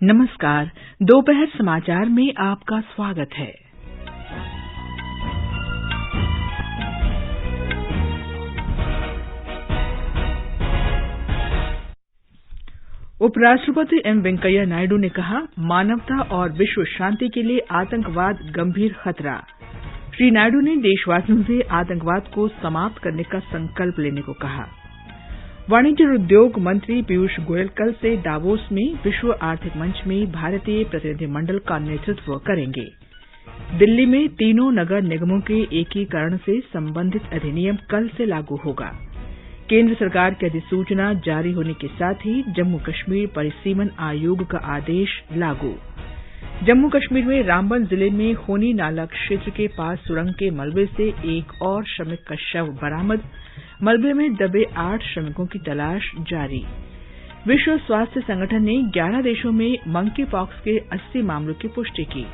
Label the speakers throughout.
Speaker 1: नमस्कार। दोपहर समाचार में आपका स्वागत है। उपराष्ट्रपति एम वेंकैया नायडू ने कहा, मानवता और विश्व शांति के लिए आतंकवाद गंभीर खतरा। श्री नायडू ने देशवासियों से आतंकवाद को समाप्त करने का संकल्प लेने को कहा। वाणिज्य और उद्योग मंत्री पीयूष गोयल कल से दावोस में विश्व आर्थिक मंच में भारतीय प्रतिनिधिमंडल का नेतृत्व करेंगे। दिल्ली में तीनों नगर निगमों के एकीकरण से संबंधित अधिनियम कल से लागू होगा। केंद्र सरकार की अधिसूचना जारी होने के साथ ही जम्मू कश्मीर परिसीमन आयोग का आदेश लागू। जम्मू कश्मीर में रामबन जिले में होनी नाला क्षेत्र के पास सुरंग के मलबे से एक और श्रमिक का शव बरामद। मलबे में दबे 8 श्रमिकों की तलाश जारी। विश्व स्वास्थ्य संगठन ने 11 देशों में मंकी पॉक्स के 80 मामलों की पुष्टि की।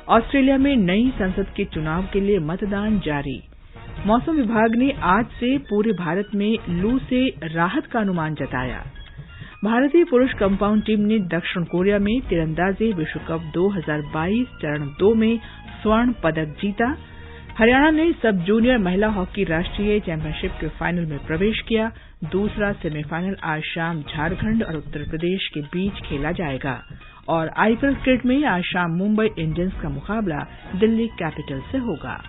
Speaker 1: ऑस्ट्रेलिया में नई संसद के चुनाव के लिए मतदान जारी। मौसम विभाग ने आज से पूरे भारत में लू से राहत का अनुमान जताया। भारतीय पुरुष कंपाउंड टीम ने दक्षिण कोरिया में तीरंदाजी विश्व कप 2022 चरण 2 में स्वर्ण पदक जीता। हरियाणा ने सब जूनियर महिला हॉकी राष्ट्रीय चैंपियनशिप के फाइनल में प्रवेश किया। दूसरा सेमीफाइनल आज शाम झारखंड और उत्तर प्रदेश के बीच खेला जाएगा। और आईपीएल क्रिकेट में आज शाम मुंबई इंडियंस का मुकाबला दिल्ली कैपिटल से होगा।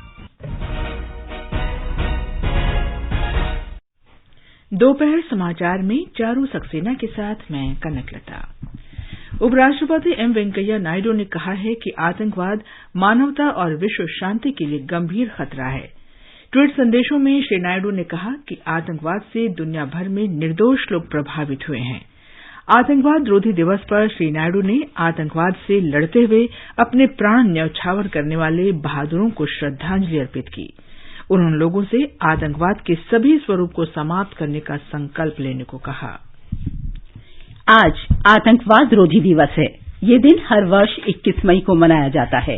Speaker 1: दोपहर समाचार में चारू सक्सेना के साथ मैं कनक लता। उपराष्ट्रपति एम वेंकैया नायडू ने कहा है कि आतंकवाद मानवता और विश्व शांति के लिए गंभीर खतरा है। ट्वीट संदेशों में श्री नायडू ने कहा कि आतंकवाद से दुनिया भर में निर्दोष लोग प्रभावित हुए हैं। आतंकवाद रोधी दिवस पर श्री नायडू ने आतंकवाद से लड़ते हुए अपने प्राण न्यौछावर करने वाले बहादुरों को श्रद्धांजलि अर्पित की। उन्होंने लोगों से आतंकवाद के सभी स्वरूप को समाप्त करने का संकल्प लेने को कहा।
Speaker 2: आज आतंकवाद रोधी दिवस है। ये दिन हर वर्ष 21 मई को मनाया जाता है।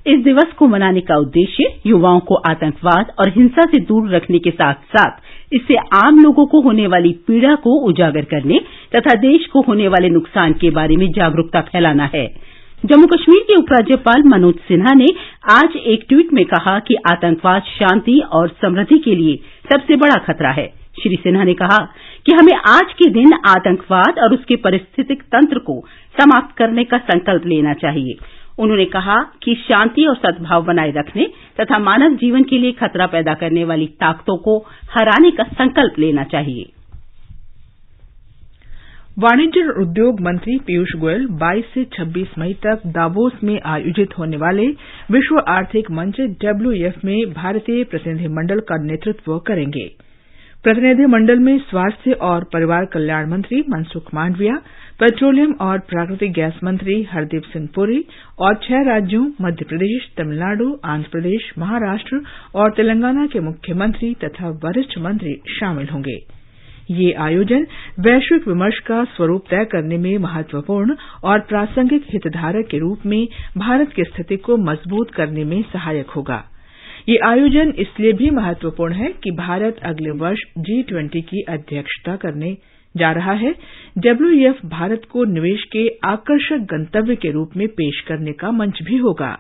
Speaker 2: इस दिवस को मनाने का उद्देश्य युवाओं को आतंकवाद और हिंसा से दूर रखने के साथ साथ इससे आम लोगों को होने वाली पीड़ा को उजागर करने तथा देश को होने वाले नुकसान के बारे में जागरूकता फैलाना है। जम्मू कश्मीर के उपराज्यपाल मनोज सिन्हा ने आज एक ट्वीट में कहा कि आतंकवाद शांति और समृद्धि के लिए सबसे बड़ा खतरा है। श्री सिन्हा ने कहा कि हमें आज के दिन आतंकवाद और उसके पारिस्थितिक तंत्र को समाप्त करने का संकल्प लेना चाहिए। उन्होंने कहा कि शांति और सद्भाव बनाए रखने तथा मानव जीवन के लिए खतरा पैदा करने वाली ताकतों को हराने का संकल्प लेना चाहिए।
Speaker 1: वाणिज्य और उद्योग मंत्री पीयूष गोयल 22 से 26 मई तक दावोस में आयोजित होने वाले विश्व आर्थिक मंच WEF में भारतीय प्रतिनिधिमंडल का नेतृत्व करेंगे। प्रतिनिधिमंडल में स्वास्थ्य और परिवार कल्याण मंत्री मनसुख मांडविया, पेट्रोलियम और प्राकृतिक गैस मंत्री हरदीप सिंह पुरी और 6 राज्यों मध्य प्रदेश, तमिलनाडु, आंध्र प्रदेश, महाराष्ट्र और तेलंगाना के मुख्यमंत्री तथा वरिष्ठ मंत्री शामिल होंगे। ये आयोजन वैश्विक विमर्श का स्वरूप तय करने में महत्वपूर्ण और प्रासंगिक हितधारक के रूप में भारत की स्थिति को मजबूत करने में सहायक होगा। ये आयोजन इसलिए भी महत्वपूर्ण है कि भारत अगले वर्ष G20 की अध्यक्षता करने जा रहा है। WEF भारत को निवेश के आकर्षक गंतव्य के रूप में पेश करने का मंच भी होगा।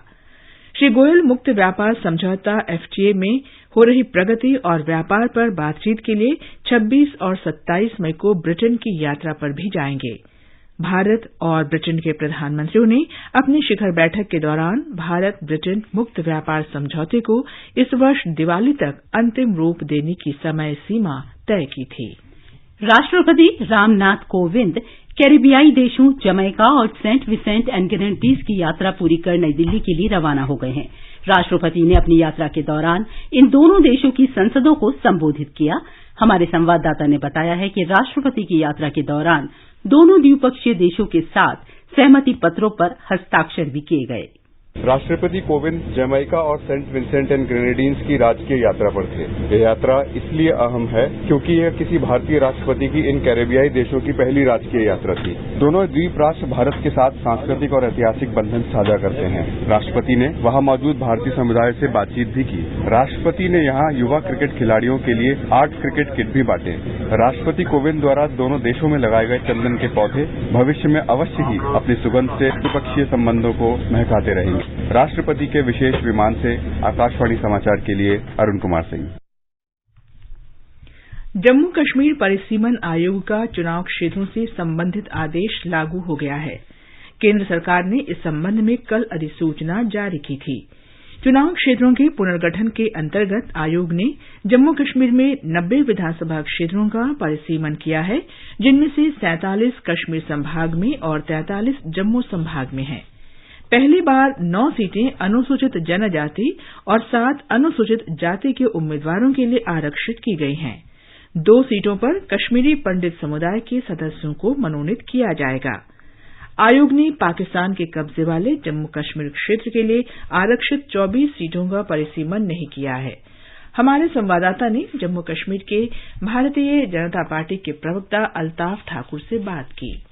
Speaker 1: श्री गोयल मुक्त व्यापार समझौता FTA में हो रही प्रगति और व्यापार पर बातचीत के लिए 26 और 27 मई को ब्रिटेन की यात्रा पर भी जाएंगे। भारत और ब्रिटेन के प्रधानमंत्रियों ने अपनी शिखर बैठक के दौरान भारत ब्रिटेन मुक्त व्यापार समझौते को इस वर्ष दिवाली तक अंतिम रूप देने की समय सीमा तय की थी।
Speaker 2: राष्ट्रपति रामनाथ कोविंद कैरिबियाई देशों जमैका और सेंट विसेंट एंड ग्रेनेडीज की यात्रा पूरी कर नई दिल्ली के लिए रवाना हो गए हैं। राष्ट्रपति ने अपनी यात्रा के दौरान इन दोनों देशों की संसदों को संबोधित किया। हमारे संवाददाता ने बताया है कि राष्ट्रपति की यात्रा के दौरान दोनों द्विपक्षीय देशों के साथ सहमति पत्रों पर हस्ताक्षर भी किए गए।
Speaker 3: राष्ट्रपति कोविंद जमैका और सेंट विंसेंट एंड ग्रेनेडिन्स की राजकीय यात्रा पर थे। यह यात्रा इसलिए अहम है क्योंकि यह किसी भारतीय राष्ट्रपति की इन कैरेबियाई देशों की पहली राजकीय यात्रा थी। दोनों द्वीप राष्ट्र भारत के साथ सांस्कृतिक और ऐतिहासिक बंधन साझा करते हैं। राष्ट्रपति ने वहां मौजूद भारतीय समुदाय से बातचीत भी की। राष्ट्रपति ने यहां युवा क्रिकेट खिलाड़ियों के लिए 8 क्रिकेट किट भी बांटे। राष्ट्रपति कोविंद द्वारा दोनों देशों में लगाए गए चंदन के पौधे भविष्य में अवश्य ही अपनी सुगंध से द्विपक्षीय संबंधों को महकाते रहेंगे। राष्ट्रपति के विशेष विमान से आकाशवाणी समाचार के लिए अरुण कुमार सिंह।
Speaker 1: जम्मू कश्मीर परिसीमन आयोग का चुनाव क्षेत्रों से संबंधित आदेश लागू हो गया है। केंद्र सरकार ने इस संबंध में कल अधिसूचना जारी की थी। चुनाव क्षेत्रों के पुनर्गठन के अंतर्गत आयोग ने जम्मू कश्मीर में 90 विधानसभा क्षेत्रों का परिसीमन किया है, जिनमें से 47 कश्मीर संभाग में और 43 जम्मू संभाग में हैं। पहली बार 9 सीटें अनुसूचित जनजाति और 7 अनुसूचित जाति के उम्मीदवारों के लिए आरक्षित की गई हैं। 2 सीटों पर कश्मीरी पंडित समुदाय के सदस्यों को मनोनीत किया जाएगा। आयोग ने पाकिस्तान के कब्जे वाले जम्मू कश्मीर क्षेत्र के लिए आरक्षित 24 सीटों का परिसीमन नहीं किया है। हमारे संवाददाता ने जम्मू कश्मीर के भारतीय जनता पार्टी के प्रवक्ता अल्ताफ ठाकुर से बात की।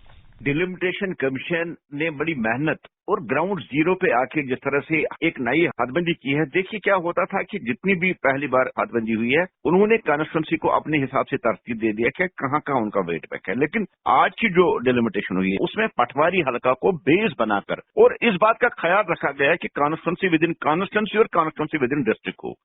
Speaker 4: डिलिमिटेशन कमीशन ने बड़ी मेहनत और ग्राउंड जीरो पे आके जिस तरह से एक नई हदबंदी की है, देखिए क्या होता था कि जितनी भी पहली बार हदबंदी हुई है उन्होंने कॉन्स्टिट्यूंसी को अपने हिसाब से तरतीब दे दिया कि कहाँ कहाँ उनका वेट बैक है। लेकिन आज की जो डिलिमिटेशन हुई है उसमें पटवारी हलका को बेस बनाकर और इस बात का ख्याल रखा गया है कि कॉन्स्टिट्यूंसी विद इन कॉन्स्टिट्यूंसी और कॉन्स्टिट्यूंसी विद इन डिस्ट्रिक्ट हो।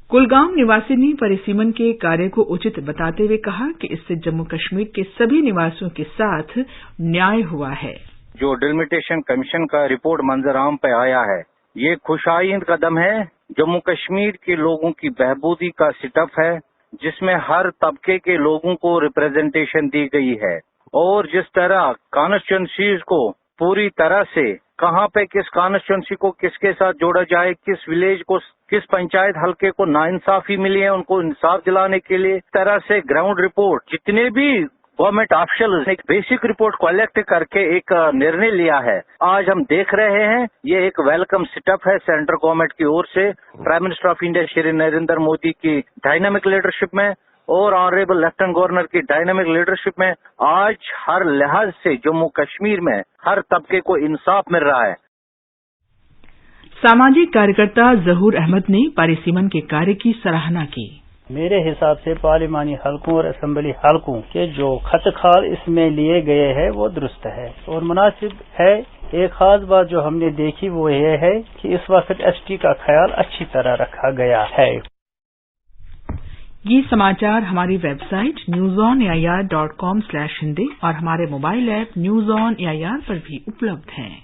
Speaker 1: कुलगाम निवासी ने परिसीमन के कार्य को उचित बताते हुए कहा कि इससे जम्मू कश्मीर के सभी निवासियों के साथ न्याय हुआ है।
Speaker 5: जो डिलिमिटेशन कमीशन का रिपोर्ट मंजराम पे आया है, ये खुशाइंद कदम है। जम्मू कश्मीर के लोगों की बहबूदी का स्टेप है, जिसमें हर तबके के लोगों को रिप्रेजेंटेशन दी गई है और जिस तरह कॉन्स्टिट्यूंसीज को पूरी तरह से कहाँ पे किस कॉन्स्टिट्यूंसी को किसके साथ जोड़ा जाए, किस विलेज को किस पंचायत हल्के को नाइंसाफी मिली है उनको इंसाफ दिलाने के लिए, तरह से ग्राउंड रिपोर्ट जितने भी गवर्नमेंट ऑफिशियल एक बेसिक रिपोर्ट कलेक्ट करके एक निर्णय लिया है। आज हम देख रहे हैं ये एक वेलकम स्टेप है सेंट्रल गवर्नमेंट की ओर से, prime minister of India Shri Narendra Modi की डायनामिक लीडरशिप में और ऑनरेबल लेफ्टिनेंट गवर्नर की डायनामिक लीडरशिप में आज हर लिहाज से जम्मू कश्मीर में हर तबके को इंसाफ मिल रहा है।
Speaker 1: सामाजिक कार्यकर्ता जहूर अहमद ने परिसीमन के कार्य की सराहना की।
Speaker 6: मेरे हिसाब से पार्लिमानी हलकों और असेंबली हलकों के जो खतखाल इसमें लिए गए हैं वो दुरुस्त है और मुनासिब है। एक खास बात जो हमने देखी वो ये है कि इस वक्त एसटी का ख्याल अच्छी तरह रखा गया है।
Speaker 1: ये समाचार हमारी वेबसाइट newsonair.com/hindi और हमारे mobile app news on AIR पर भी उपलब्ध हैं।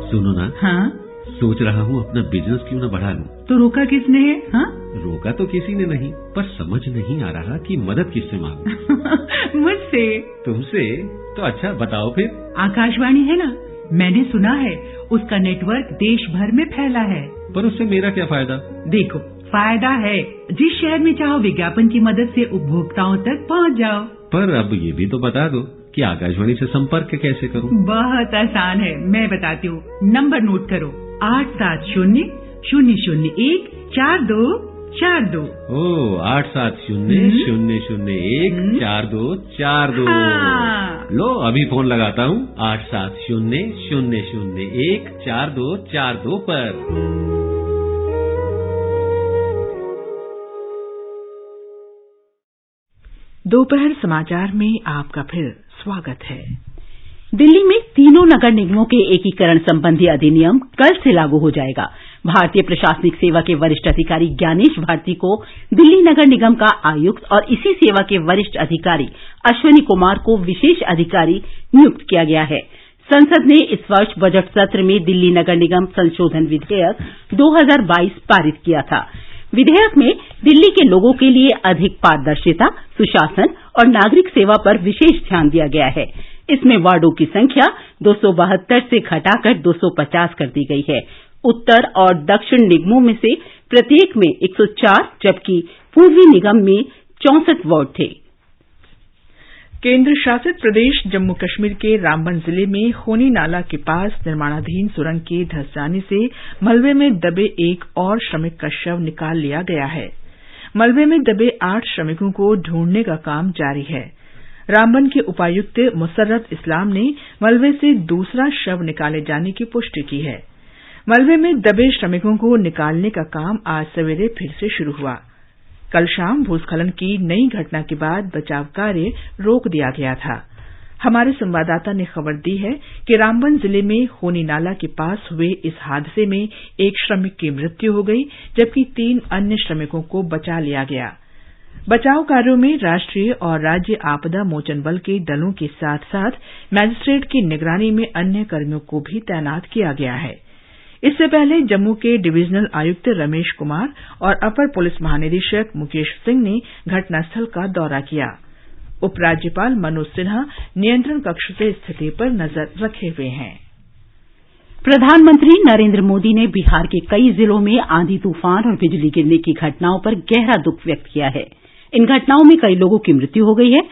Speaker 7: सुनो ना,
Speaker 2: हाँ?
Speaker 7: सोच रहा हूँ अपना बिजनेस क्यों न बढ़ा लूं।
Speaker 2: तो रोका किसने है? हाँ?
Speaker 7: रोका तो किसी ने नहीं, पर समझ नहीं आ रहा कि मदद किससे मांगूं।
Speaker 2: मुझसे।
Speaker 7: तुमसे? तो अच्छा बताओ फिर।
Speaker 2: आकाशवाणी है ना, मैंने सुना है उसका नेटवर्क देश भर में फैला है।
Speaker 7: पर उससे मेरा क्या फायदा?
Speaker 2: देखो, फायदा है, जिस शहर में चाहो विज्ञापन की मदद से उपभोक्ताओं तक पहुंच जाओ। पर
Speaker 7: अब ये भी तो बता दो कि आकाशवाणी से संपर्क कैसे करूं?
Speaker 2: बहुत आसान है, मैं बताती हूँ। नंबर नोट करो, 870-001-4242।
Speaker 7: ओ 870-001-4242। लो अभी फोन लगाता हूँ 870-001-4242 पर।
Speaker 1: दोपहर समाचार में आपका फिर स्वागत है।
Speaker 2: दिल्ली में तीनों नगर निगमों के एकीकरण संबंधी अधिनियम कल से लागू हो जाएगा। भारतीय प्रशासनिक सेवा के वरिष्ठ अधिकारी ज्ञानेश भारती को दिल्ली नगर निगम का आयुक्त और इसी सेवा के वरिष्ठ अधिकारी अश्विनी कुमार को विशेष अधिकारी नियुक्त किया गया है। संसद ने इस वर्ष बजट सत्र में दिल्ली नगर निगम संशोधन विधेयक 2022 पारित किया था। विधेयक में दिल्ली के लोगों के लिए अधिक पारदर्शिता, सुशासन और नागरिक सेवा पर विशेष ध्यान दिया गया है। इसमें वार्डों की संख्या 272 से घटाकर 250 कर दी गई है। उत्तर और दक्षिण निगमों में से प्रत्येक में 104 जबकि पूर्वी निगम में 64 वार्ड थे।
Speaker 1: केंद्र शासित प्रदेश जम्मू कश्मीर के रामबन जिले में खोनी नाला के पास निर्माणाधीन सुरंग के धंस जाने से मलबे में दबे एक और श्रमिक का शव निकाल लिया गया है। मलबे में दबे 8 श्रमिकों को ढूंढने का काम जारी है। रामबन के उपायुक्त मुसर्रत इस्लाम ने मलबे से दूसरा शव निकाले जाने की पुष्टि की है। मलबे में दबे श्रमिकों को निकालने का काम आज सवेरे फिर से शुरू हुआ। कल शाम भूस्खलन की नई घटना के बाद बचाव कार्य रोक दिया गया था। हमारे संवाददाता ने खबर दी है कि रामबन जिले में खोनी नाला के पास हुए इस हादसे में एक श्रमिक की मृत्यु हो गई, जबकि 3 अन्य श्रमिकों को बचा लिया गया। बचाव कार्यों में राष्ट्रीय और राज्य आपदा मोचन बल के दलों के साथ साथ मजिस्ट्रेट की निगरानी में अन्य कर्मियों को भी तैनात किया गया है। इससे पहले जम्मू के डिविजनल आयुक्त रमेश कुमार और अपर पुलिस महानिदेशक मुकेश सिंह ने घटनास्थल का दौरा किया। उपराज्यपाल मनोज सिन्हा नियंत्रण कक्ष से स्थिति पर नजर रखे हुए हैं।
Speaker 2: प्रधानमंत्री नरेंद्र मोदी ने बिहार के कई जिलों में आंधी तूफान और बिजली गिरने की घटनाओं पर गहरा दुख व्यक्त किया है। इन घटनाओं में कई लोगों की मृत्यु हो गई है।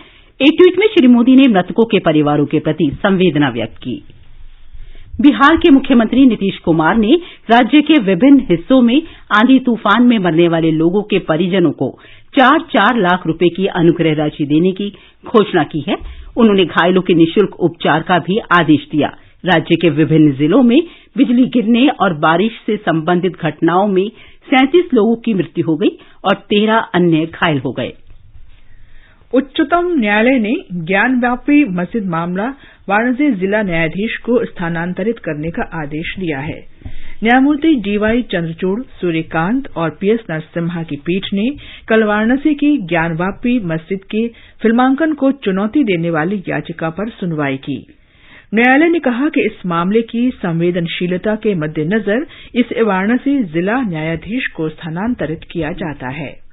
Speaker 2: एक ट्वीट में श्री मोदी ने मृतकों के परिवारों के प्रति संवेदना व्यक्त की। बिहार के मुख्यमंत्री नीतीश कुमार ने राज्य के विभिन्न हिस्सों में आंधी तूफान में मरने वाले लोगों के परिजनों को 4-4 लाख रुपए की अनुग्रह राशि देने की घोषणा की है। उन्होंने घायलों के निःशुल्क उपचार का भी आदेश दिया। राज्य के विभिन्न जिलों में बिजली गिरने और बारिश से संबंधित घटनाओं में 37 लोगों की मृत्यु हो गई और 13 अन्य घायल हो गए।
Speaker 1: उच्चतम न्यायालय ने ज्ञानव्यापी मस्जिद मामला वाराणसी जिला न्यायाधीश को स्थानांतरित करने का आदेश दिया है। न्यायमूर्ति डीवाई चंद्रचूड़, सूर्यकांत और पीएस नरसिम्हा की पीठ ने कल वाराणसी की ज्ञानव्यापी मस्जिद के फिल्मांकन को चुनौती देने वाली याचिका पर सुनवाई की। न्यायालय ने कहा कि इस मामले की संवेदनशीलता के मद्देनजर इसे वाराणसी जिला न्यायाधीश को स्थानांतरित किया जाता है।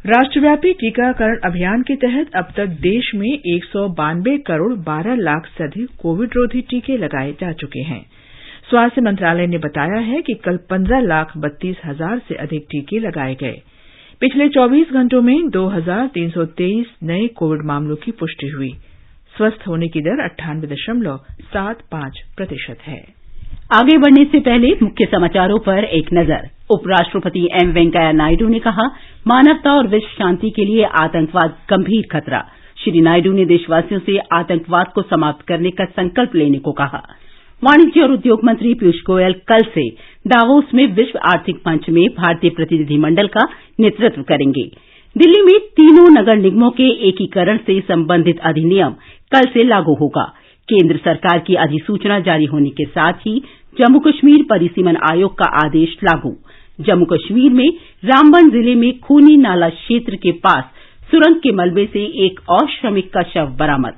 Speaker 1: राष्ट्रव्यापी टीकाकरण अभियान के तहत अब तक देश में 192 करोड़ 12 लाख से अधिक कोविड रोधी टीके लगाए जा चुके हैं। स्वास्थ्य मंत्रालय ने बताया है कि कल 15,32,000 से अधिक टीके लगाए गए। पिछले 24 घंटों में 2,323 नए कोविड मामलों की पुष्टि हुई। स्वस्थ होने की दर 98.75% है।
Speaker 2: आगे बढ़ने से पहले मुख्य समाचारों पर एक नजर। उपराष्ट्रपति एम वेंकैया नायडू ने कहा, मानवता और विश्व शांति के लिए आतंकवाद गंभीर खतरा। श्री नायडू ने देशवासियों से आतंकवाद को समाप्त करने का संकल्प लेने को कहा। वाणिज्य और उद्योग मंत्री पीयूष गोयल कल से दावोस में विश्व आर्थिक मंच में भारतीय प्रतिनिधिमंडल का नेतृत्व करेंगे। दिल्ली में तीनों नगर निगमों के एकीकरण से संबंधित अधिनियम कल से लागू होगा। केंद्र सरकार की अधिसूचना जारी होने के साथ ही जम्मू कश्मीर परिसीमन आयोग का आदेश लागू। जम्मू कश्मीर में रामबन जिले में खूनी नाला क्षेत्र के पास सुरंग के मलबे से एक और श्रमिक का शव बरामद।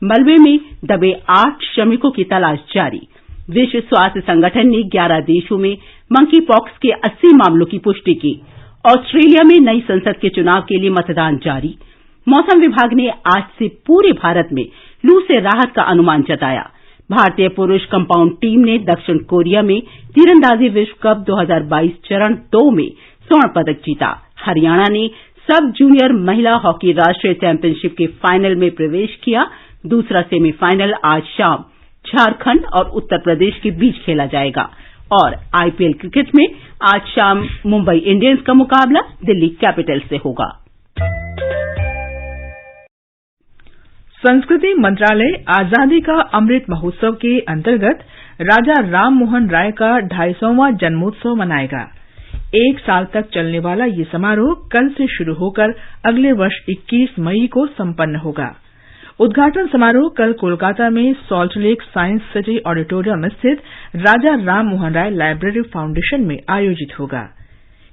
Speaker 2: मलबे में दबे 8 श्रमिकों की तलाश जारी। विश्व स्वास्थ्य संगठन ने 11 देशों में मंकी पॉक्स के 80 मामलों की पुष्टि की। ऑस्ट्रेलिया में नई संसद के चुनाव के लिए मतदान जारी। मौसम विभाग ने आज से पूरे भारत में लू से राहत का अनुमान जताया। भारतीय पुरुष कंपाउंड टीम ने दक्षिण कोरिया में तीरंदाजी विश्व कप 2022 चरण 2 में स्वर्ण पदक जीता। हरियाणा ने सब जूनियर महिला हॉकी राष्ट्रीय चैंपियनशिप के फाइनल में प्रवेश किया। दूसरा सेमीफाइनल आज शाम झारखंड और उत्तर प्रदेश के बीच खेला जाएगा। और आईपीएल क्रिकेट में आज शाम मुंबई इंडियंस का मुकाबला दिल्ली कैपिटल्स से होगा।
Speaker 1: संस्कृति मंत्रालय आजादी का अमृत महोत्सव के अंतर्गत राजा राम मोहन राय का 250वां जन्मोत्सव मनाएगा। 1 साल तक चलने वाला ये समारोह कल से शुरू होकर अगले वर्ष 21 मई को संपन्न होगा। उद्घाटन समारोह कल कोलकाता में salt lake science city auditorium स्थित राजा राम मोहन राय लाइब्रेरी फाउंडेशन में आयोजित होगा।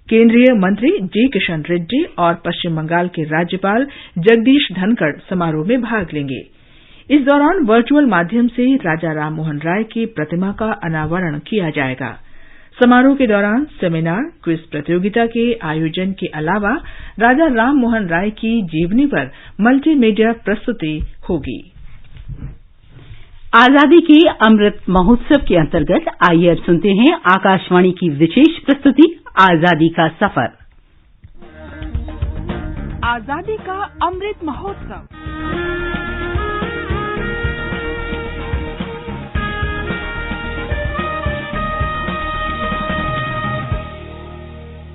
Speaker 1: केंद्रीय मंत्री जी किशन रेड्डी और पश्चिम बंगाल के राज्यपाल जगदीश धनखड़ समारोह में भाग लेंगे। इस दौरान वर्चुअल माध्यम से राजा राम मोहन राय की प्रतिमा का अनावरण किया जाएगा। समारोह के दौरान सेमिनार, क्विज प्रतियोगिता के आयोजन के अलावा राजा राम मोहन राय की जीवनी पर मल्टीमीडिया प्रस्तुति होगी।
Speaker 2: आजादी के अमृत महोत्सव के अंतर्गत आइए अब सुनते हैं आकाशवाणी की विशेष प्रस्तुति आजादी का सफर।
Speaker 1: आजादी का अमृत महोत्सव।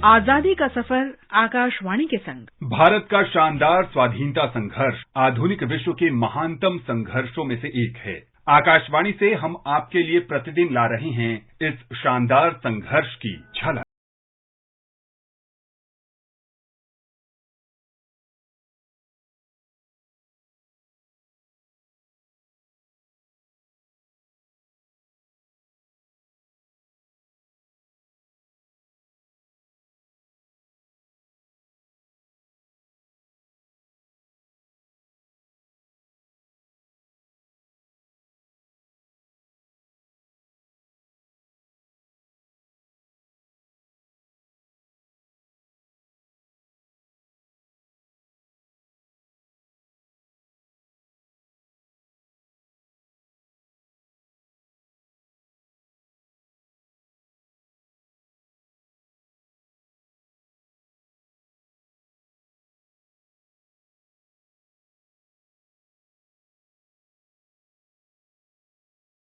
Speaker 1: आजादी का सफर आकाशवाणी के संग।
Speaker 8: भारत का शानदार स्वाधीनता संघर्ष आधुनिक विश्व के महानतम संघर्षों में से एक है। आकाशवाणी से हम आपके लिए प्रतिदिन ला रहे हैं इस शानदार संघर्ष की झलक।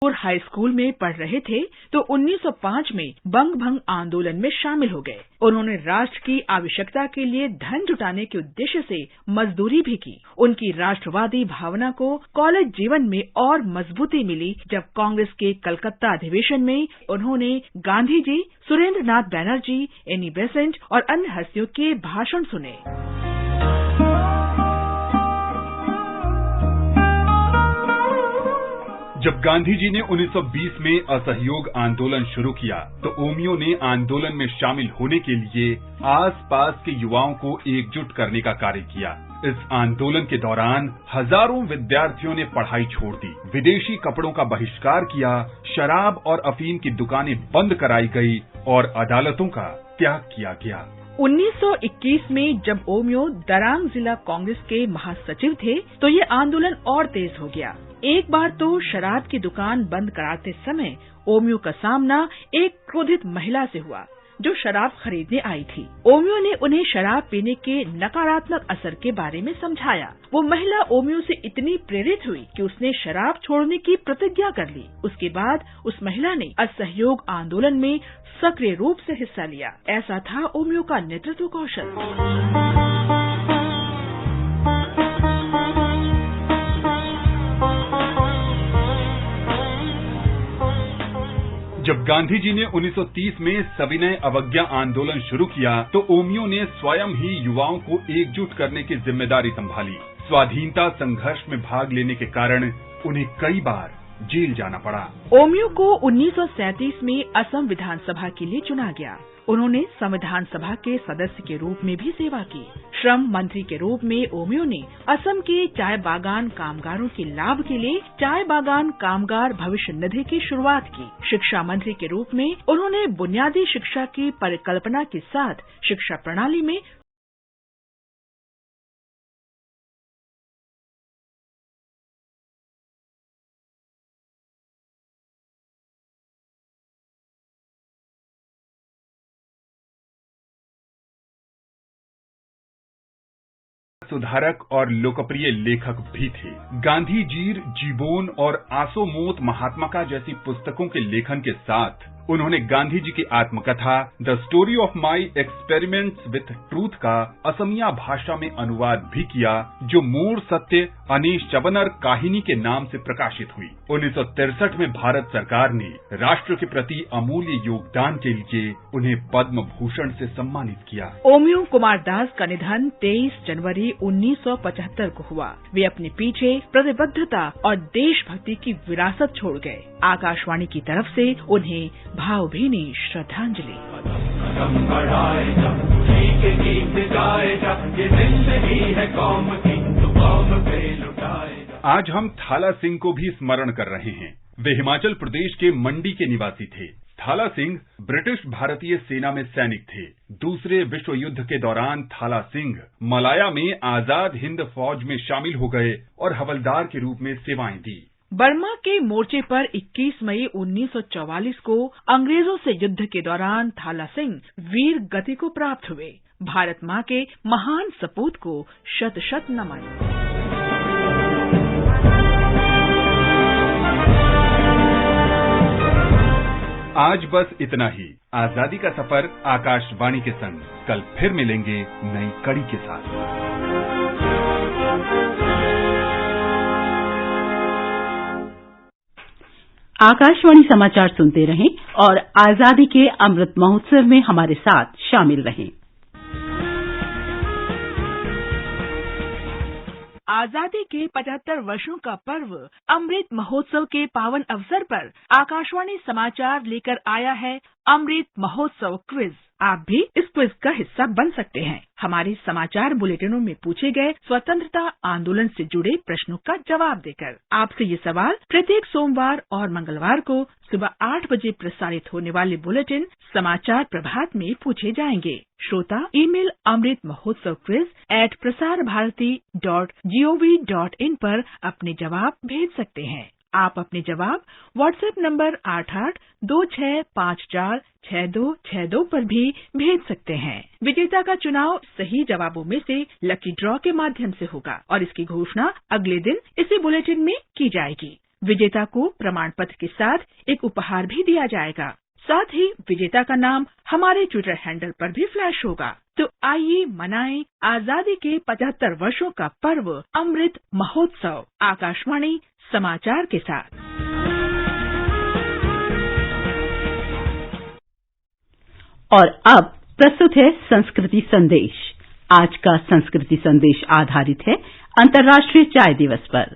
Speaker 1: हाई स्कूल में पढ़ रहे थे तो 1905 में बंग भंग आंदोलन में शामिल हो गए। उन्होंने राष्ट्र की आवश्यकता के लिए धन जुटाने के उद्देश्य से मजदूरी भी की। उनकी राष्ट्रवादी भावना को कॉलेज जीवन में और मजबूती मिली जब कांग्रेस के कलकत्ता अधिवेशन में उन्होंने गांधी जी, सुरेंद्र नाथ बैनर्जी, एनी बेसेंट और अन्य हस्तियों के भाषण सुने।
Speaker 8: जब गांधी जी ने 1920 में असहयोग आंदोलन शुरू किया तो ओमियों ने आंदोलन में शामिल होने के लिए आसपास के युवाओं को एकजुट करने का कार्य किया। इस आंदोलन के दौरान हजारों विद्यार्थियों ने पढ़ाई छोड़ दी, विदेशी कपड़ों का बहिष्कार किया, शराब और अफीम की दुकानें बंद कराई गई और अदालतों का त्याग किया गया।
Speaker 1: 1921 में जब ओमियो दरांग जिला कांग्रेस के महासचिव थे तो ये आंदोलन और तेज हो गया। एक बार तो शराब की दुकान बंद कराते समय ओमियो का सामना एक क्रोधित महिला से हुआ जो शराब खरीदने आई थी। ओमियो ने उन्हें शराब पीने के नकारात्मक असर के बारे में समझाया। वो महिला ओमियो से इतनी प्रेरित हुई कि उसने शराब छोड़ने की प्रतिज्ञा कर ली। उसके बाद उस महिला ने असहयोग आंदोलन में सक्रिय रूप से हिस्सा लिया। ऐसा था ओमियो का नेतृत्व कौशल।
Speaker 8: जब गांधी जी ने 1930 में सविनय अवज्ञा आंदोलन शुरू किया तो ओमियों ने स्वयं ही युवाओं को एकजुट करने की जिम्मेदारी संभाली। स्वाधीनता संघर्ष में भाग लेने के कारण उन्हें कई बार जेल जाना पड़ा।
Speaker 1: ओमियो को 1937 में असम विधानसभा के लिए चुना गया। उन्होंने संविधान सभा के सदस्य के रूप में भी सेवा की। श्रम मंत्री के रूप में ओमियो ने असम के चाय बागान कामगारों के लाभ के लिए चाय बागान कामगार भविष्य निधि की शुरुआत की। शिक्षा मंत्री के रूप में उन्होंने बुनियादी शिक्षा की परिकल्पना के साथ शिक्षा प्रणाली में
Speaker 8: सुधारक और लोकप्रिय लेखक भी थे। गांधी जीर, जीबोन और आसोमोत महात्मा जैसी पुस्तकों के लेखन के साथ उन्होंने गांधी जी की आत्मकथा the story of my experiments with truth का असमिया भाषा में अनुवाद भी किया, जो मोर सत्य अनीश चबनर काहिनी के नाम से प्रकाशित हुई। 1963 में भारत सरकार ने राष्ट्र के प्रति अमूल्य योगदान के लिए उन्हें पद्म भूषण से सम्मानित किया।
Speaker 1: ओमियो कुमार दास का निधन 23 जनवरी 1975 को हुआ। वे अपने पीछे प्रतिबद्धता और देशभक्ति की विरासत छोड़ गए। आकाशवाणी की तरफ से उन्हें भावभीनी श्रद्धांजलि।
Speaker 8: आज हम थाला सिंह को भी स्मरण कर रहे हैं। वे हिमाचल प्रदेश के मंडी के निवासी थे। थाला सिंह ब्रिटिश भारतीय सेना में सैनिक थे। दूसरे विश्व युद्ध के दौरान थाला सिंह मलाया में आजाद हिंद फौज में शामिल हो गए और हवलदार के रूप में सेवाएं दी।
Speaker 1: बर्मा के मोर्चे पर 21 मई 1944 को अंग्रेजों से युद्ध के दौरान थाला सिंह वीर गति को प्राप्त हुए। भारत माँ के महान सपूत को शत शत नमन।
Speaker 8: आज बस इतना ही। आजादी का सफर आकाशवाणी के संग। कल फिर मिलेंगे नई कड़ी के साथ।
Speaker 2: आकाशवाणी समाचार सुनते रहें और आजादी के अमृत महोत्सव में हमारे साथ शामिल रहें।
Speaker 1: आजादी के 75 वर्षों का पर्व अमृत महोत्सव के पावन अवसर पर आकाशवाणी समाचार लेकर आया है अमृत महोत्सव क्विज। आप भी इस क्विज का हिस्सा बन सकते हैं। हमारे समाचार बुलेटिनों में पूछे गए स्वतंत्रता आंदोलन से जुड़े प्रश्नों का जवाब देकर आपसे ये सवाल प्रत्येक सोमवार और मंगलवार को सुबह 8 बजे प्रसारित होने वाले बुलेटिन समाचार प्रभात में पूछे जाएंगे। श्रोता ईमेल अमृत महोत्सव quiz@prasarabharati.gov.in पर अपने जवाब भेज सकते हैं। आप अपने जवाब व्हाट्सएप नंबर 8826546262 पर भी भेज सकते हैं। विजेता का चुनाव सही जवाबों में से लकी ड्रॉ के माध्यम से होगा और इसकी घोषणा अगले दिन इसी बुलेटिन में की जाएगी। विजेता को प्रमाण पत्र के साथ एक उपहार भी दिया जाएगा। साथ ही विजेता का नाम हमारे ट्विटर हैंडल पर भी फ्लैश होगा। तो आइए मनाएं आजादी के 75 वर्षों का पर्व अमृत महोत्सव आकाशवाणी समाचार के साथ।
Speaker 2: और अब प्रस्तुत है संस्कृति संदेश। आज का संस्कृति संदेश आधारित है अंतर्राष्ट्रीय चाय दिवस पर।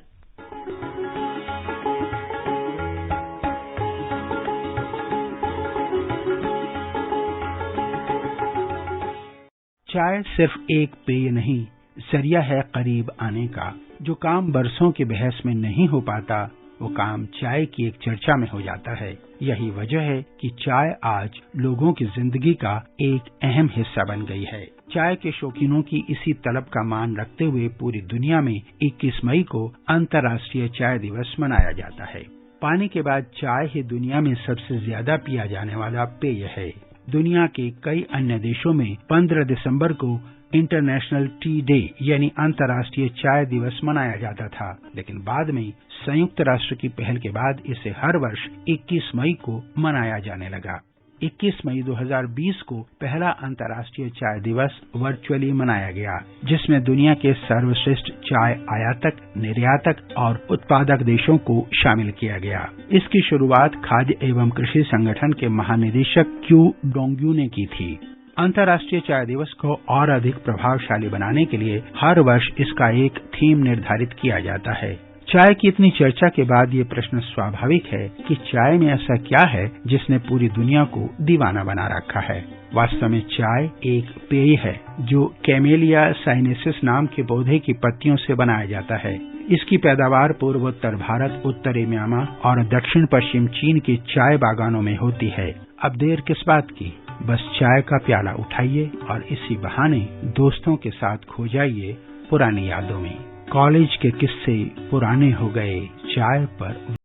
Speaker 9: चाय सिर्फ एक पेय नहीं, जरिया है करीब आने का। जो काम बरसों की बहस में नहीं हो पाता, वो काम चाय की एक चर्चा में हो जाता है। यही वजह है कि चाय आज लोगों की जिंदगी का एक अहम हिस्सा बन गई है। चाय के शौकीनों की इसी तलब का मान रखते हुए पूरी दुनिया में 21 मई को अंतर्राष्ट्रीय चाय दिवस मनाया जाता है। पानी के बाद चाय ही दुनिया में सबसे ज्यादा पिया जाने वाला पेय है। दुनिया के कई अन्य देशों में 15 दिसंबर को इंटरनेशनल टी डे यानी अंतर्राष्ट्रीय चाय दिवस मनाया जाता था, लेकिन बाद में संयुक्त राष्ट्र की पहल के बाद इसे हर वर्ष 21 मई को मनाया जाने लगा। 21 मई 2020 को पहला अंतर्राष्ट्रीय चाय दिवस वर्चुअली मनाया गया, जिसमें दुनिया के सर्वश्रेष्ठ चाय आयातक, निर्यातक और उत्पादक देशों को शामिल किया गया। इसकी शुरुआत खाद्य एवं कृषि संगठन के महानिदेशक क्यू डोंग्यू ने की थी। अंतर्राष्ट्रीय चाय दिवस को और अधिक प्रभावशाली बनाने के लिए हर वर्ष इसका एक थीम निर्धारित किया जाता है। चाय की इतनी चर्चा के बाद ये प्रश्न स्वाभाविक है कि चाय में ऐसा क्या है जिसने पूरी दुनिया को दीवाना बना रखा है। वास्तव में चाय एक पेय है जो कैमेलिया साइनेसिस नाम के पौधे की पत्तियों से बनाया जाता है। इसकी पैदावार पूर्वोत्तर भारत, उत्तरी म्यांमार और दक्षिण पश्चिम चीन के चाय बागानों में होती है। अब देर किस बात की, बस चाय का प्याला उठाइए और इसी बहाने दोस्तों के साथ खो जाइए पुरानी यादों में। कॉलेज के किस्से पुराने हो गए चाय पर।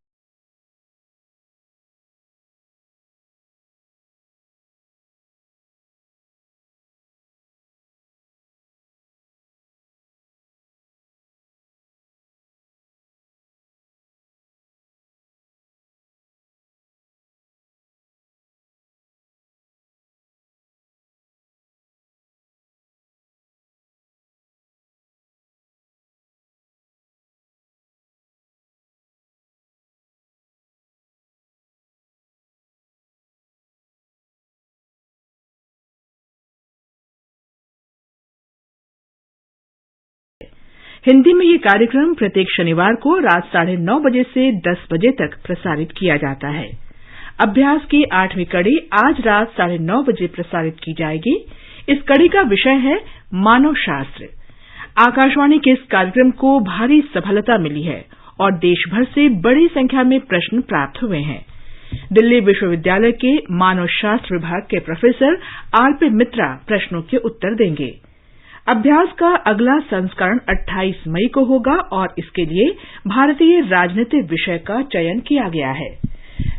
Speaker 1: हिंदी में ये कार्यक्रम प्रत्येक शनिवार को रात 9:30 बजे से 10 बजे तक प्रसारित किया जाता है। अभ्यास की 8वीं कड़ी आज रात 9:30 बजे प्रसारित की जाएगी। इस कड़ी का विषय है मानव शास्त्र। आकाशवाणी के इस कार्यक्रम को भारी सफलता मिली है और देश भर से बड़ी संख्या में प्रश्न प्राप्त हुए हैं। दिल्ली विश्वविद्यालय के मानव शास्त्र विभाग के प्रोफेसर आरपी मित्रा प्रश्नों के उत्तर देंगे। अभ्यास का अगला संस्करण 28 मई को होगा और इसके लिए भारतीय राजनीतिक विषय का चयन किया गया है।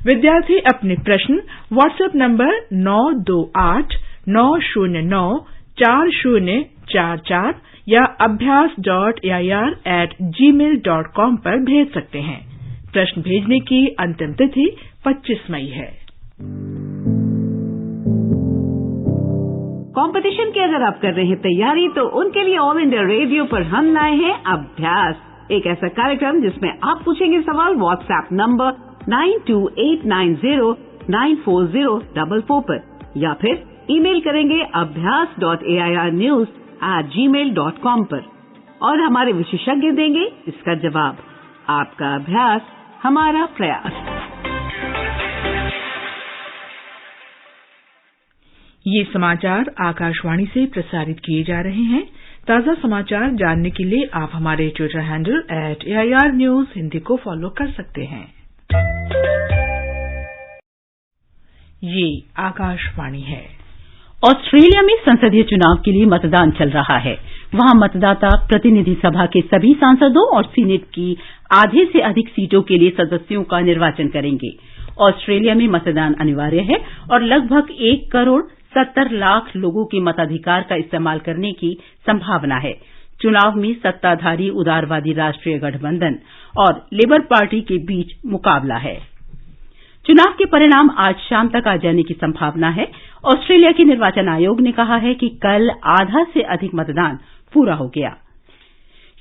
Speaker 1: विद्यार्थी अपने प्रश्न व्हाट्सएप नंबर 9289094044 या abhyas.air@gmail.com पर भेज सकते हैं। प्रश्न भेजने की अंतिम तिथि 25 मई है।
Speaker 10: कंपटीशन की अगर आप कर रहे हैं तैयारी, तो उनके लिए ऑल इंडिया रेडियो पर हम लाए हैं अभ्यास, एक ऐसा कार्यक्रम जिसमें आप पूछेंगे सवाल व्हाट्सएप नंबर 9289094044 पर, या फिर ईमेल करेंगे abhyas.airnews@gmail.com पर, और हमारे विशेषज्ञ देंगे इसका जवाब। आपका अभ्यास हमारा प्रयास।
Speaker 1: ये समाचार आकाशवाणी से प्रसारित किए जा रहे हैं। ताजा समाचार जानने के लिए आप हमारे Twitter handle @AIR News Hindi को फॉलो कर सकते हैं। ये आकाशवाणी है।
Speaker 2: ऑस्ट्रेलिया में संसदीय चुनाव के लिए मतदान चल रहा है। वहां मतदाता प्रतिनिधि सभा के सभी सांसदों और सीनेट की आधे से अधिक सीटों के लिए सदस्यों का निर्वाचन करेंगे। ऑस्ट्रेलिया में मतदान अनिवार्य है और लगभग 1,70,00,000 लोगों के मताधिकार का इस्तेमाल करने की संभावना है। चुनाव में सत्ताधारी उदारवादी राष्ट्रीय गठबंधन और लेबर पार्टी के बीच मुकाबला है। चुनाव के परिणाम आज शाम तक आ जाने की संभावना है। ऑस्ट्रेलिया के निर्वाचन आयोग ने कहा है कि कल आधा से अधिक मतदान पूरा हो गया।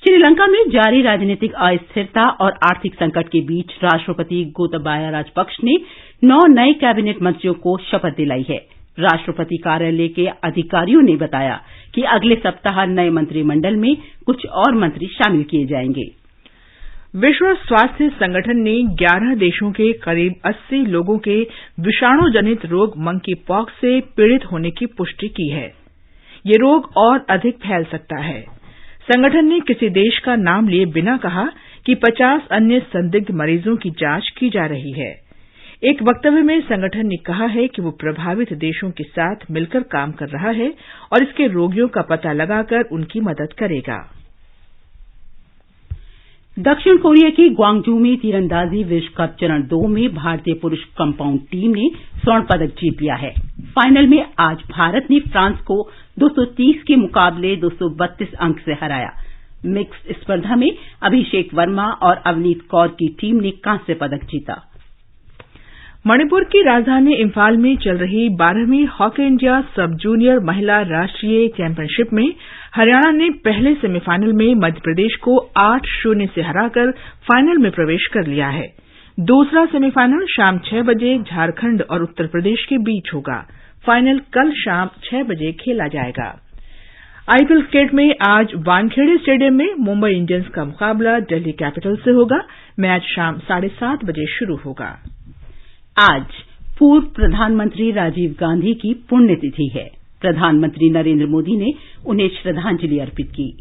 Speaker 2: श्रीलंका में जारी राजनीतिक अस्थिरता और आर्थिक संकट के बीच राष्ट्रपति गोतबाया राजपक्ष ने 9 नए कैबिनेट मंत्रियों को शपथ दिलाई है। राष्ट्रपति कार्यालय के अधिकारियों ने बताया कि अगले सप्ताह नए मंत्रिमंडल में कुछ और मंत्री शामिल किए जाएंगे।
Speaker 1: विश्व स्वास्थ्य संगठन ने 11 देशों के करीब 80 लोगों के विषाणु जनित रोग मंकी पॉक्स से पीड़ित होने की पुष्टि की है। ये रोग और अधिक फैल सकता है। संगठन ने किसी देश का नाम लिए बिना कहा कि 50 अन्य संदिग्ध मरीजों की जांच की जा रही है। एक वक्तव्य में संगठन ने कहा है कि वो प्रभावित देशों के साथ मिलकर काम कर रहा है और इसके रोगियों का पता लगाकर उनकी मदद करेगा।
Speaker 2: दक्षिण कोरिया के ग्वांगजू में तीरंदाजी विश्व कप चरण 2 में भारतीय पुरुष कंपाउंड टीम ने स्वर्ण पदक जीत लिया है। फाइनल में आज भारत ने फ्रांस को 230 के मुकाबले 232 अंक से हराया। मिक्स्ड स्पर्धा में अभिषेक वर्मा और अवनीत कौर की टीम ने कांस्य पदक जीता।
Speaker 1: मणिपुर की राजधानी इम्फाल में चल रही 12वीं हॉकी इंडिया सब जूनियर महिला राष्ट्रीय चैंपियनशिप में हरियाणा ने पहले सेमीफाइनल में मध्य प्रदेश को 8-0 से हराकर फाइनल में प्रवेश कर लिया है। दूसरा सेमीफाइनल शाम 6 बजे झारखंड और उत्तर प्रदेश के बीच होगा। फाइनल कल शाम 6 बजे खेला जाएगा। आईपीएल क्रिकेट में आज वानखेड़े स्टेडियम में मुंबई इंडियंस का मुकाबला दिल्ली कैपिटल्स से होगा। मैच शाम 7:30 बजे शुरू होगा।
Speaker 2: आज पूर्व प्रधानमंत्री राजीव गांधी की पुण्यतिथि है। प्रधानमंत्री नरेंद्र मोदी ने उन्हें श्रद्धांजलि अर्पित की।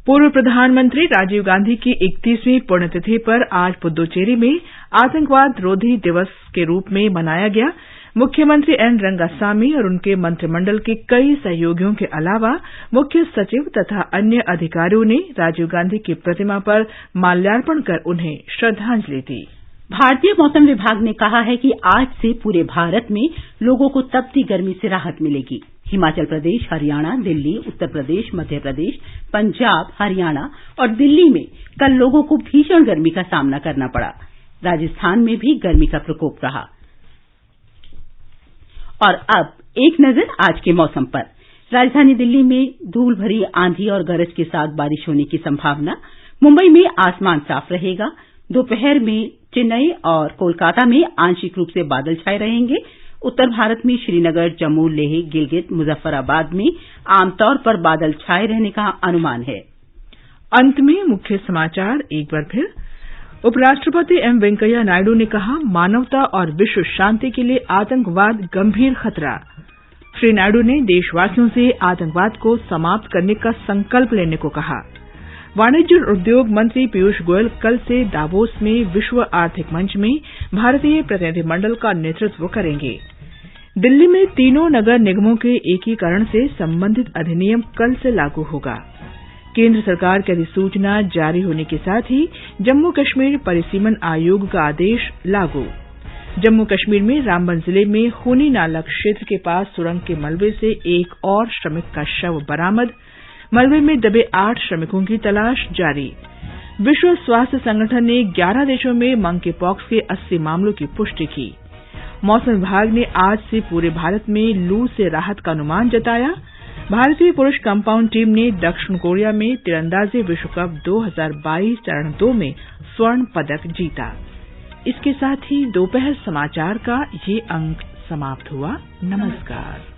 Speaker 1: पूर्व प्रधानमंत्री राजीव गांधी की 31वीं पुण्यतिथि पर आज पुद्दुचेरी में आतंकवाद रोधी दिवस के रूप में मनाया गया। मुख्यमंत्री एन रंगासामी और उनके मंत्रिमंडल के कई सहयोगियों के अलावा मुख्य सचिव तथा अन्य अधिकारियों ने राजीव गांधी की प्रतिमा पर माल्यार्पण कर उन्हें श्रद्धांजलि दी।
Speaker 2: भारतीय मौसम विभाग ने कहा है कि आज से पूरे भारत में लोगों को तपती गर्मी से राहत मिलेगी। हिमाचल प्रदेश, हरियाणा, दिल्ली, उत्तर प्रदेश, मध्य प्रदेश, पंजाब, हरियाणा और दिल्ली में कल लोगों को भीषण गर्मी का सामना करना पड़ा। राजस्थान में भी गर्मी का प्रकोप रहा। और अब एक नजर आज के मौसम पर। राजधानी दिल्ली में धूल भरी आंधी और गरज के साथ बारिश होने की संभावना। मुंबई में आसमान साफ रहेगा। दोपहर में चेन्नई और कोलकाता में आंशिक रूप से बादल छाए रहेंगे। उत्तर भारत में श्रीनगर, जम्मू, लेह, गिलगित, मुजफ्फराबाद में आमतौर पर बादल छाए रहने का अनुमान है।
Speaker 1: अंत में मुख्य समाचार एक बार फिर। उपराष्ट्रपति एम वेंकैया नायडू ने कहा, मानवता और विश्व शांति के लिए आतंकवाद गंभीर खतरा। श्री नायडू ने देशवासियों से आतंकवाद को समाप्त करने का संकल्प लेने को कहा। वाणिज्य और उद्योग मंत्री पीयूष गोयल कल से दावोस में विश्व आर्थिक मंच में भारतीय प्रतिनिधिमंडल का नेतृत्व करेंगे। दिल्ली में तीनों नगर निगमों के एकीकरण से संबंधित अधिनियम कल से लागू होगा। केंद्र सरकार की अधिसूचना जारी होने के साथ ही जम्मू कश्मीर परिसीमन आयोग का आदेश लागू। जम्मू कश्मीर में रामबन जिले में खूनी नाला क्षेत्र के पास सुरंग के मलबे से एक और श्रमिक का शव बरामद। मलबे में दबे 8 श्रमिकों की तलाश जारी। विश्व स्वास्थ्य संगठन ने 11 देशों में मंकी पॉक्स के 80 मामलों की पुष्टि की। मौसम विभाग ने आज से पूरे भारत में लू से राहत का अनुमान जताया। भारतीय पुरुष कंपाउंड टीम ने दक्षिण कोरिया में तीरंदाजी विश्व कप 2022 चरण 2 में स्वर्ण पदक जीता। इसके साथ ही दोपहर समाचार का ये अंक समाप्त हुआ। नमस्कार।